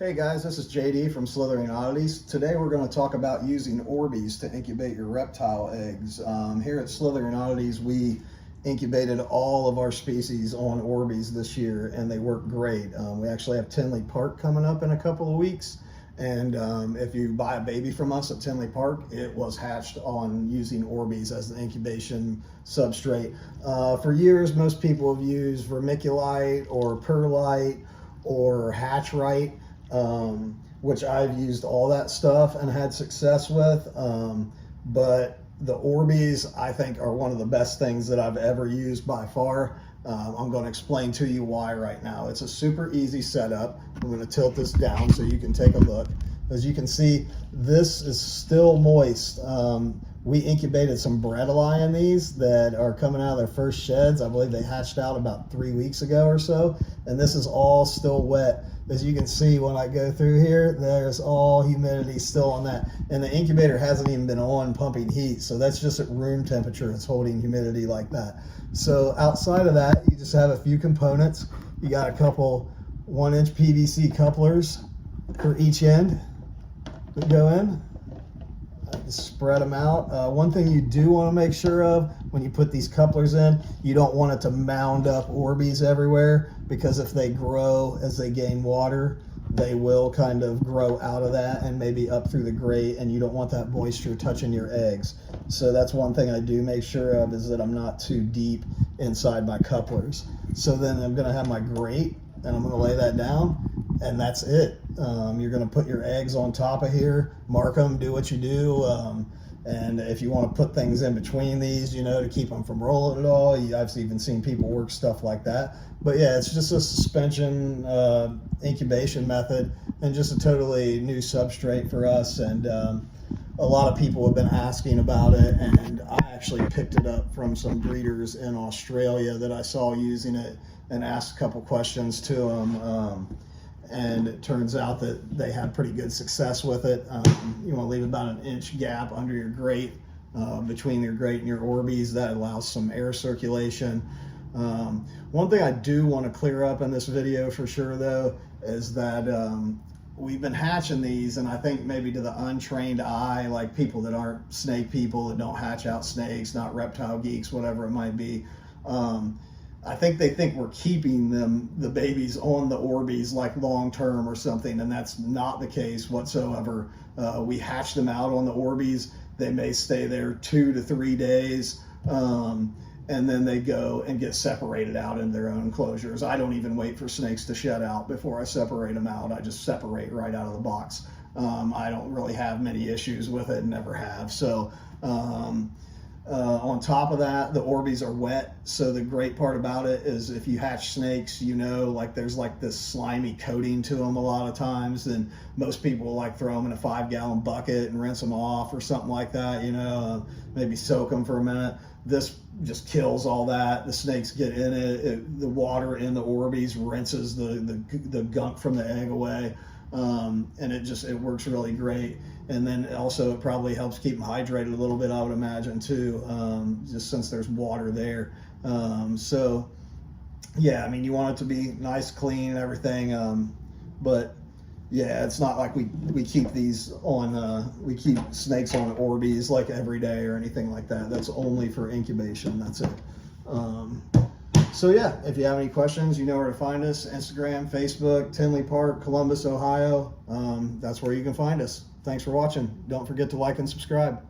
Hey guys, this is JD from Slithering Oddities. Today we're going to talk about using orbs to incubate your reptile eggs. Here at Slithering Oddities, we incubated all of our species on orbs this year, and they work great. We actually have Tinley Park coming up in a couple of weeks, and if you buy a baby from us at Tinley Park, it was hatched on using orbs as the incubation substrate. For years, most people have used vermiculite or perlite or hatchite. Which I've used all that stuff and had success with. But the orbs, I think, are one of the best things that I've ever used by far. I'm going to explain to you why right now. It's a super easy setup. I'm going to tilt this down so you can take a look. As you can see, this is still moist. We incubated some bredli in these that are coming out of their first sheds. I believe they hatched out about 3 weeks ago or so, and this is all still wet. As you can see, when I go through here, there's all humidity still on that, and the incubator hasn't even been on pumping heat, so that's just at room temperature. It's holding humidity like that. So outside of that, you just have a few components. You got a couple 1-inch PVC couplers for each end that go in. Spread them out. One thing you do want to make sure of when you put these couplers in, you don't want it to mound up orbs everywhere, because if they grow as they gain water, they will kind of grow out of that and maybe up through the grate, and you don't want that moisture touching your eggs. So that's one thing I do make sure of, is that I'm not too deep inside my couplers. So then I'm going to have my grate, and I'm going to lay that down, and that's it. You're going to put your eggs on top of here, mark them, do what you do, and if you want to put things in between these, you know, to keep them from rolling at all, I've even seen people work stuff like that. But yeah, it's just a suspension incubation method, and just a totally new substrate for us. And a lot of people have been asking about it, and I actually picked it up from some breeders in Australia that I saw using it, and asked a couple questions to them. And it turns out that they had pretty good success with it. You want to leave about 1-inch gap under your grate, between your grate and your orbs. That allows some air circulation. One thing I do want to clear up in this video for sure, though, is that we've been hatching these, and I think maybe to the untrained eye, like people that aren't snake people, that don't hatch out snakes, not reptile geeks, whatever it might be, I think they think we're keeping the babies on the orbs like long term or something, and that's not the case whatsoever. We hatch them out on the orbs. They may stay there 2 to 3 days, and then they go and get separated out in their own enclosures. I don't even wait for snakes to shed out before I separate them out. I just separate right out of the box. I don't really have many issues with it, and never have. So on top of that, the orbs are wet, so the great part about it is if you hatch snakes, you know, like there's like this slimy coating to them a lot of times, and most people like throw them in a 5-gallon bucket and rinse them off or something like that, you know, maybe soak them for a minute. This just kills all that. The snakes get in it, the water in the orbs rinses the gunk from the egg away. And it works really great. And then also it probably helps keep them hydrated a little bit, I would imagine, too, just since there's water there. So yeah, I mean, you want it to be nice, clean, and everything, but yeah, it's not like we keep these on we keep snakes on orbs like every day or anything like that. That's only for incubation. That's it. So yeah, if you have any questions, you know where to find us. Instagram, Facebook, Tinley Park, Columbus, Ohio. That's where you can find us. Thanks for watching. Don't forget to like and subscribe.